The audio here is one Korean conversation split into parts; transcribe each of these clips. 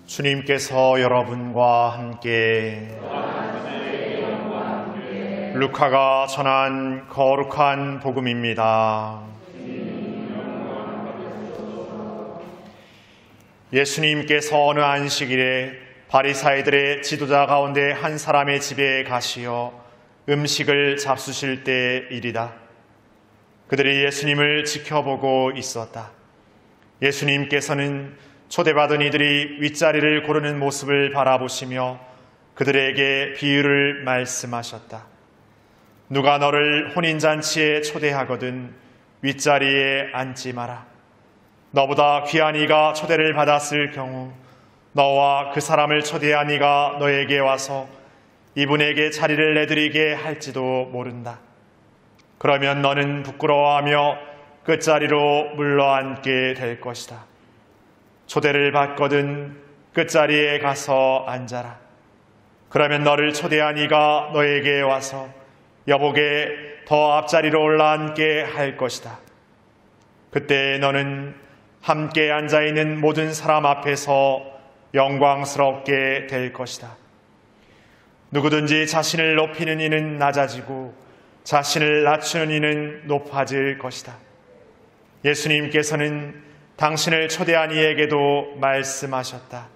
주님께서 여러분과 함께 루카가 전한 거룩한 복음입니다. 예수님께서 어느 안식일에 바리사이들의 지도자 가운데 한 사람의 집에 가시어 음식을 잡수실 때일이다. 그들이 예수님을 지켜보고 있었다. 예수님께서는 초대받은 이들이 윗자리를 고르는 모습을 바라보시며 그들에게 비유를 말씀하셨다. 누가 너를 혼인잔치에 초대하거든 윗자리에 앉지 마라. 너보다 귀한 이가 초대를 받았을 경우 너와 그 사람을 초대한 이가 너에게 와서 이분에게 자리를 내드리게 할지도 모른다. 그러면 너는 부끄러워하며 끝자리로 물러앉게 될 것이다. 초대를 받거든 끝자리에 가서 앉아라. 그러면 너를 초대한 이가 너에게 와서 여복에 더 앞자리로 올라앉게 할 것이다. 그때 너는 함께 앉아있는 모든 사람 앞에서 영광스럽게 될 것이다. 누구든지 자신을 높이는 이는 낮아지고 자신을 낮추는 이는 높아질 것이다. 예수님께서는 당신을 초대한 이에게도 말씀하셨다.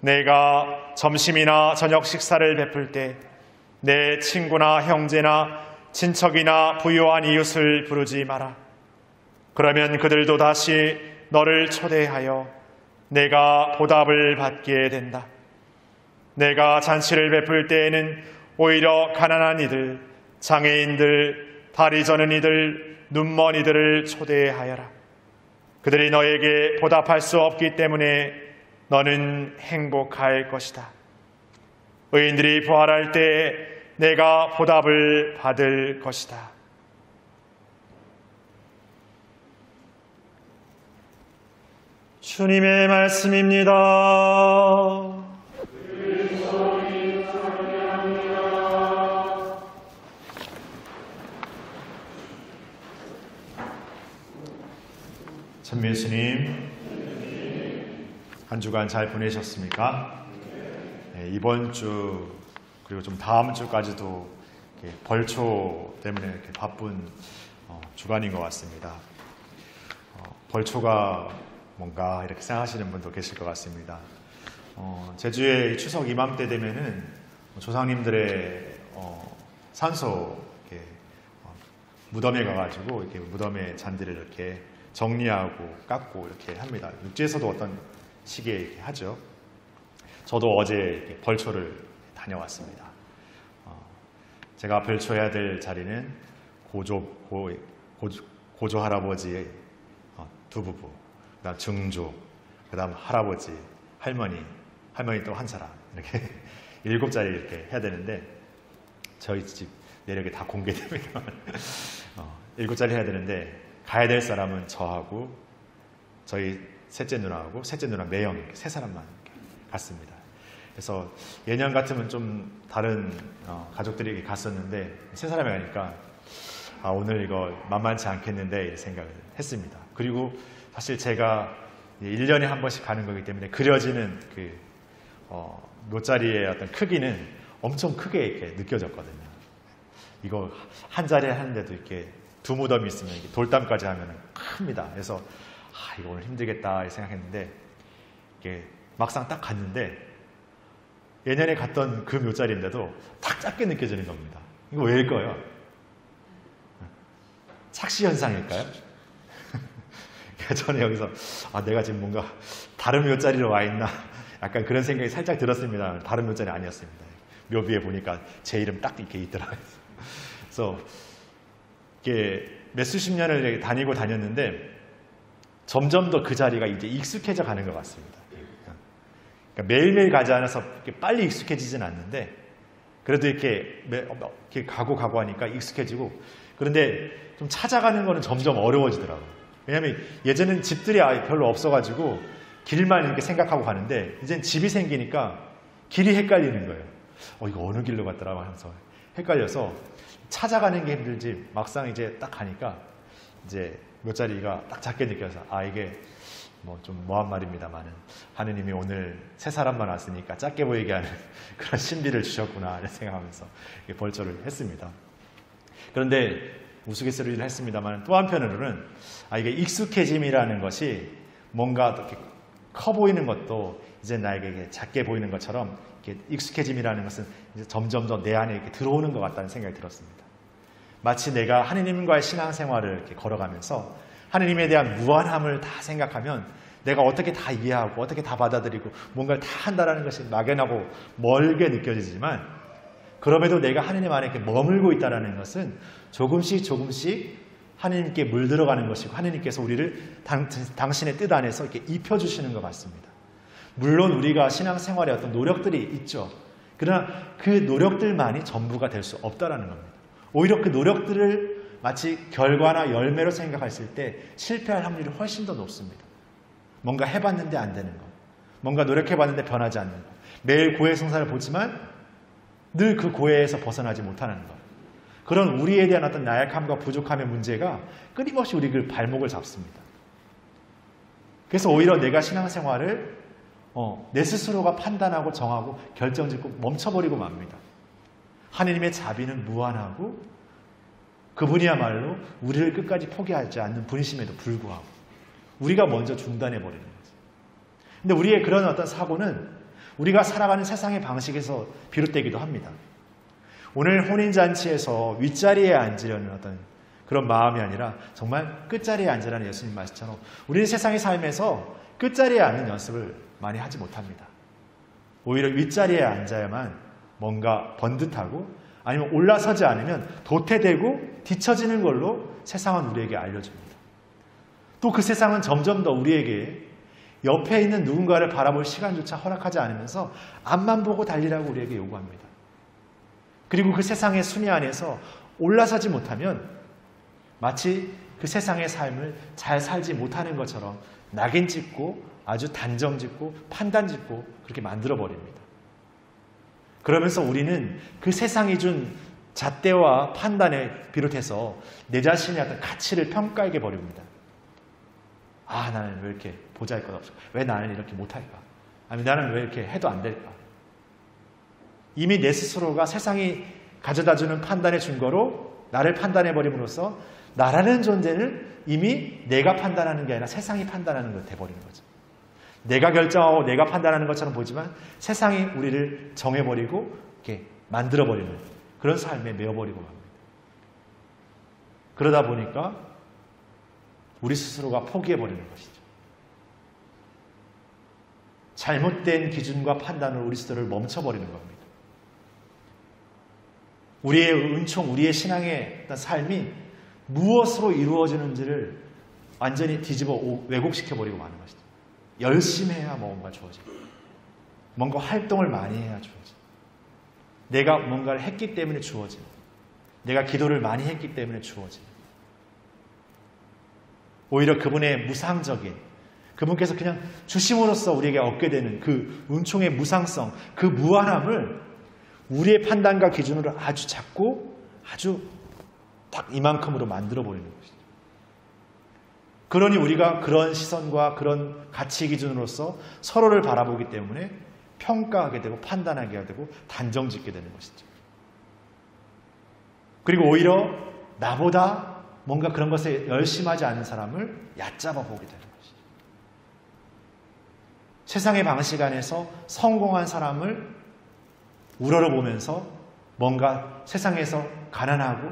내가 점심이나 저녁 식사를 베풀 때 내 친구나 형제나 친척이나 부유한 이웃을 부르지 마라. 그러면 그들도 다시 너를 초대하여 내가 보답을 받게 된다. 내가 잔치를 베풀 때에는 오히려 가난한 이들, 장애인들, 다리 저는 이들, 눈먼 이들을 초대하여라. 그들이 너에게 보답할 수 없기 때문에 너는 행복할 것이다. 의인들이 부활할 때 내가 보답을 받을 것이다. 주님의 말씀입니다. 참 예수님, 한 주간 잘 보내셨습니까? 네, 이번 주 그리고 좀 다음 주까지도 벌초 때문에 이렇게 바쁜 주간인 것 같습니다. 벌초가 뭔가 이렇게 생각하시는 분도 계실 것 같습니다. 제주의 추석 이맘때 되면은 조상님들의 산소 이렇게 무덤에 가가지고 이렇게 무덤의 잔디를 이렇게 정리하고 깎고 이렇게 합니다. 육지에서도 어떤 시기에 이렇게 하죠. 저도 어제 이렇게 벌초를 다녀왔습니다. 제가 벌초해야 될 자리는 고조 할아버지의 두 부부, 그다음 증조, 그다음 할아버지, 할머니 또 한 사람 이렇게 7자리 이렇게 해야 되는데 저희 집 내력이 다 공개됩니다. 7자리 해야 되는데 가야 될 사람은 저하고 저희 셋째 누나하고 셋째 누나 매형 이렇게 세 사람만 이렇게 갔습니다. 그래서 예년 같으면 좀 다른 가족들이 갔었는데 세 사람이 가니까 오늘 이거 만만치 않겠는데 생각을 했습니다. 그리고 사실 제가 1년에 한 번씩 가는 거기 때문에 그려지는 그 묘자리의 어떤 크기는 엄청 크게 이렇게 느껴졌거든요. 이거 한 자리에 하는데도 이렇게 두 무덤이 있으면 돌담까지 하면 큽니다. 그래서 이거 오늘 힘들겠다 생각했는데 이게 막상 딱 갔는데 예년에 갔던 그 묘자리인데도 딱 작게 느껴지는 겁니다. 이거 왜일까요? 착시 현상일까요? 저는 여기서 내가 지금 뭔가 다른 묘자리로 와 있나 약간 그런 생각이 살짝 들었습니다. 다른 묘자리 아니었습니다. 묘비에 보니까 제 이름 딱 이렇게 있더라고요. 그래서 이게 몇 수십 년을 다니고 다녔는데 점점 더 그 자리가 이제 익숙해져 가는 것 같습니다. 그러니까 매일매일 가지 않아서 빨리 익숙해지진 않는데 그래도 이렇게 가고 하니까 익숙해지고 그런데 좀 찾아가는 거는 점점 어려워지더라고요. 왜냐하면 예전에는 집들이 별로 없어가지고 길만 이렇게 생각하고 가는데 이젠 집이 생기니까 길이 헷갈리는 거예요. 이거 어느 길로 갔더라 하면서 헷갈려서 찾아가는 게 힘들지 막상 이제 딱 가니까 이제 몇 자리가 딱 작게 느껴서 이게 뭐 좀 뭐한 말입니다만은 하느님이 오늘 세 사람만 왔으니까 작게 보이게 하는 그런 신비를 주셨구나 이런 생각하면서 벌초를 했습니다. 그런데 우스갯소리를 했습니다만 또 한편으로는 이게 익숙해짐이라는 것이 뭔가 이렇게 커 보이는 것도 이제 나에게 작게 보이는 것처럼 이렇게 익숙해짐이라는 것은 이제 점점 더 내 안에 이렇게 들어오는 것 같다는 생각이 들었습니다. 마치 내가 하느님과의 신앙생활을 이렇게 걸어가면서 하느님에 대한 무한함을 다 생각하면 내가 어떻게 다 이해하고 어떻게 다 받아들이고 뭔가를 다 한다는 것이 막연하고 멀게 느껴지지만 그럼에도 내가 하느님 안에 이렇게 머물고 있다는 것은 조금씩 하느님께 물들어가는 것이고 하느님께서 우리를 당신의 뜻 안에서 이렇게 입혀주시는 것 같습니다. 물론 우리가 신앙생활에 어떤 노력들이 있죠. 그러나 그 노력들만이 전부가 될 수 없다는 겁니다. 오히려 그 노력들을 마치 결과나 열매로 생각했을 때 실패할 확률이 훨씬 더 높습니다. 뭔가 해봤는데 안 되는 것, 뭔가 노력해봤는데 변하지 않는 것, 매일 고해 성사를 보지만 늘 그 고해에서 벗어나지 못하는 것, 그런 우리에 대한 어떤 나약함과 부족함의 문제가 끊임없이 우리 발목을 잡습니다. 그래서 오히려 내가 신앙생활을 내 스스로가 판단하고 정하고 결정짓고 멈춰버리고 맙니다. 하느님의 자비는 무한하고 그분이야말로 우리를 끝까지 포기하지 않는 분이심에도 불구하고 우리가 먼저 중단해버리는 거죠. 근데 우리의 그런 어떤 사고는 우리가 살아가는 세상의 방식에서 비롯되기도 합니다. 오늘 혼인잔치에서 윗자리에 앉으려는 어떤 그런 마음이 아니라 정말 끝자리에 앉으라는 예수님 말씀처럼 우리는 세상의 삶에서 끝자리에 앉는 연습을 많이 하지 못합니다. 오히려 윗자리에 앉아야만 뭔가 번듯하고 아니면 올라서지 않으면 도태되고 뒤처지는 걸로 세상은 우리에게 알려줍니다. 또 그 세상은 점점 더 우리에게 옆에 있는 누군가를 바라볼 시간조차 허락하지 않으면서 앞만 보고 달리라고 우리에게 요구합니다. 그리고 그 세상의 순위 안에서 올라서지 못하면 마치 그 세상의 삶을 잘 살지 못하는 것처럼 낙인 찍고 아주 단정 짓고 판단 짓고 그렇게 만들어 버립니다. 그러면서 우리는 그 세상이 준 잣대와 판단에 비롯해서 내 자신의 어떤 가치를 평가하게 버립니다. 나는 왜 이렇게 보잘것없을까? 왜 나는 이렇게 못할까? 아니면 나는 왜 이렇게 해도 안 될까? 이미 내 스스로가 세상이 가져다주는 판단의 증거로 나를 판단해버림으로써 나라는 존재를 이미 내가 판단하는 게 아니라 세상이 판단하는 것 돼버리는 거죠. 내가 결정하고 내가 판단하는 것처럼 보지만 세상이 우리를 정해버리고 이렇게 만들어버리는 그런 삶에 메어버리고 맙니다. 그러다 보니까 우리 스스로가 포기해버리는 것이죠. 잘못된 기준과 판단으로 우리 스스로를 멈춰버리는 겁니다. 우리의 은총, 우리의 신앙의 삶이 무엇으로 이루어지는지를 완전히 뒤집어 왜곡시켜버리고 마는 것이죠. 열심히 해야 뭔가 주어집니다. 뭔가 활동을 많이 해야 주어집니다. 내가 뭔가를 했기 때문에 주어집니다. 내가 기도를 많이 했기 때문에 주어집니다. 오히려 그분의 무상적인, 그분께서 그냥 주심으로써 우리에게 얻게 되는 그 은총의 무상성, 그 무한함을 우리의 판단과 기준으로 아주 작고 아주 딱 이만큼으로 만들어버리는 것이죠. 그러니 우리가 그런 시선과 그런 가치 기준으로서 서로를 바라보기 때문에 평가하게 되고 판단하게 되고 단정짓게 되는 것이죠. 그리고 오히려 나보다 뭔가 그런 것에 열심하지 않은 사람을 얕잡아 보게 되는 것이죠. 세상의 방식 안에서 성공한 사람을 우러러보면서 뭔가 세상에서 가난하고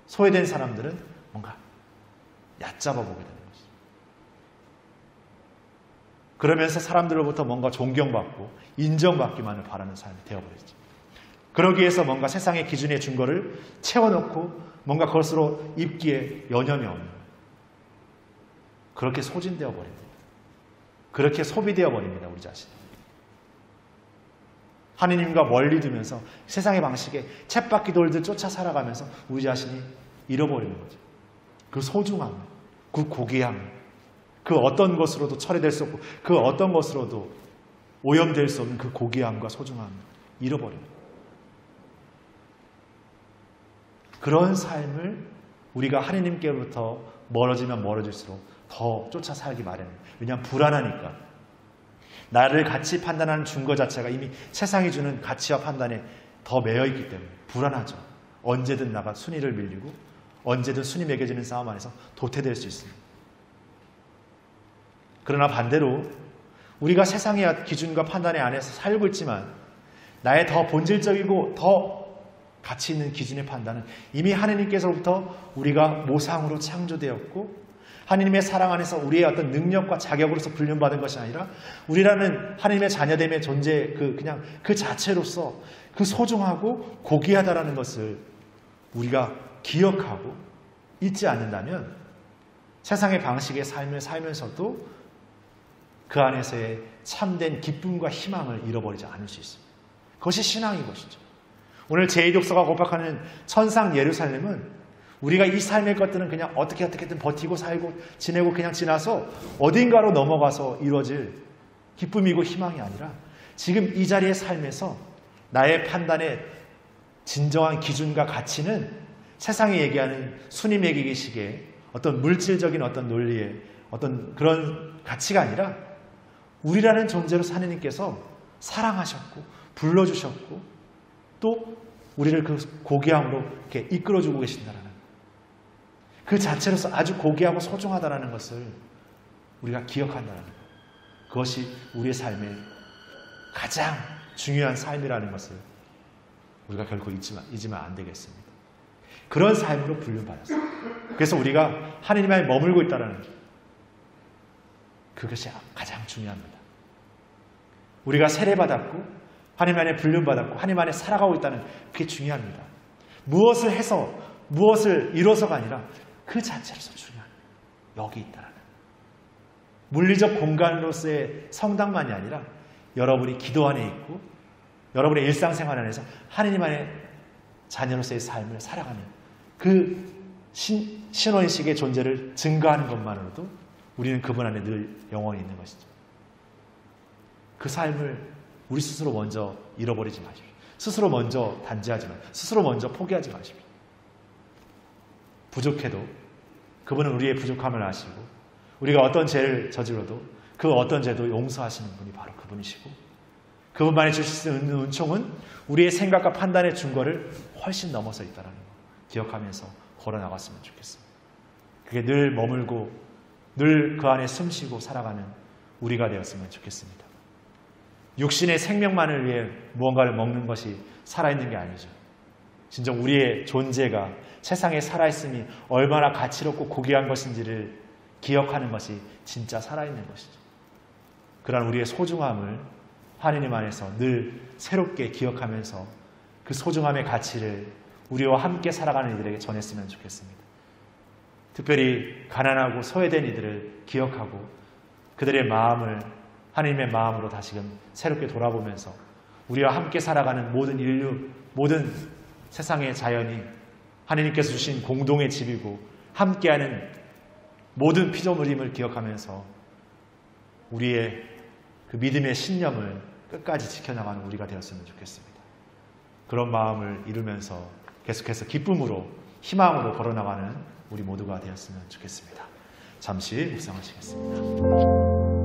소외된 사람들은 뭔가 얕잡아 보게 되는 것이죠. 그러면서 사람들로부터 뭔가 존경받고 인정받기만을 바라는 삶이 되어버리죠. 그러기 위해서 뭔가 세상의 기준의 증거를 채워놓고 뭔가 그것으로 입기에 여념이 없는 거예요. 그렇게 소진되어 버립니다. 그렇게 소비되어 버립니다. 우리 자신. 하느님과 멀리 두면서 세상의 방식에 쳇바퀴 돌듯 쫓아 살아가면서 우리 자신이 잃어버리는 거죠. 그 소중함, 그 고귀함, 그 어떤 것으로도 철회될 수 없고 그 어떤 것으로도 오염될 수 없는 그 고귀함과 소중함을 잃어버립니다. 그런 삶을 우리가 하느님께로부터 멀어지면 멀어질수록 더 쫓아 살기 마련이에요. 왜냐하면 불안하니까. 나를 가치 판단하는 증거 자체가 이미 세상이 주는 가치와 판단에 더 매여있기 때문에 불안하죠. 언제든 나가 순위를 밀리고 언제든 순위 매겨지는 싸움 안에서 도태될 수 있습니다. 그러나 반대로 우리가 세상의 기준과 판단의 안에서 살고 있지만 나의 더 본질적이고 더 가치 있는 기준의 판단은 이미 하느님께서부터 우리가 모상으로 창조되었고 하느님의 사랑 안에서 우리의 어떤 능력과 자격으로서 훈련받은 것이 아니라 우리라는 하느님의 자녀됨의 존재 그냥 그 자체로서 그 소중하고 고귀하다라는 것을 우리가 기억하고 잊지 않는다면 세상의 방식의 삶을 살면서도 그 안에서의 참된 기쁨과 희망을 잃어버리지 않을 수 있습니다. 그것이 신앙인 것이죠. 오늘 제2독서가 고백하는 천상 예루살렘은 우리가 이 삶의 것들은 그냥 어떻게든 버티고 살고 지내고 그냥 지나서 어딘가로 넘어가서 이루어질 기쁨이고 희망이 아니라 지금 이 자리의 삶에서 나의 판단의 진정한 기준과 가치는 세상이 얘기하는 순위 매기기식의 어떤 물질적인 어떤 논리의 어떤 그런 가치가 아니라 우리라는 존재로 하느님께서 사랑하셨고 불러주셨고 또 우리를 그 고귀함으로 이렇게 이끌어주고 계신다라는 그 자체로서 아주 고귀하고 소중하다라는 것을 우리가 기억한다는 것. 그것이 우리의 삶의 가장 중요한 삶이라는 것을 우리가 결코 잊으면 안 되겠습니다. 그런 삶으로 분류받았어요. 그래서 우리가 하느님 안에 머물고 있다는 그것이 가장 중요합니다. 우리가 세례받았고 하나님 안에 불륜받았고 하나님 안에 살아가고 있다는 그게 중요합니다. 무엇을 해서 무엇을 이뤄서가 아니라 그 자체로서 중요한 여기 있다라는 물리적 공간으로서의 성당만이 아니라 여러분이 기도 안에 있고 여러분의 일상생활 안에서 하나님 안에 자녀로서의 삶을 살아가는 그 신혼식의 존재를 증거하는 것만으로도 우리는 그분 안에 늘 영원히 있는 것이죠. 그 삶을 우리 스스로 먼저 잃어버리지 마십시오. 스스로 먼저 단죄하지 마십시오. 스스로 먼저 포기하지 마십시오. 부족해도 그분은 우리의 부족함을 아시고 우리가 어떤 죄를 저질러도 그 어떤 죄도 용서하시는 분이 바로 그분이시고 그분만이 주실 수 있는 은총은 우리의 생각과 판단의 증거를 훨씬 넘어서 있다는 거 기억하면서 걸어나갔으면 좋겠습니다. 그게 늘 머물고 늘 그 안에 숨쉬고 살아가는 우리가 되었으면 좋겠습니다. 육신의 생명만을 위해 무언가를 먹는 것이 살아있는 게 아니죠. 진정 우리의 존재가 세상에 살아있음이 얼마나 가치롭고 고귀한 것인지를 기억하는 것이 진짜 살아있는 것이죠. 그러한 우리의 소중함을 하느님 안에서 늘 새롭게 기억하면서 그 소중함의 가치를 우리와 함께 살아가는 이들에게 전했으면 좋겠습니다. 특별히 가난하고 소외된 이들을 기억하고 그들의 마음을 하느님의 마음으로 다시금 새롭게 돌아보면서 우리와 함께 살아가는 모든 인류, 모든 세상의 자연이 하느님께서 주신 공동의 집이고 함께하는 모든 피조물임을 기억하면서 우리의 그 믿음의 신념을 끝까지 지켜나가는 우리가 되었으면 좋겠습니다. 그런 마음을 이루면서 계속해서 기쁨으로 희망으로 걸어나가는 우리 모두가 되었으면 좋겠습니다. 잠시 묵상하시겠습니다.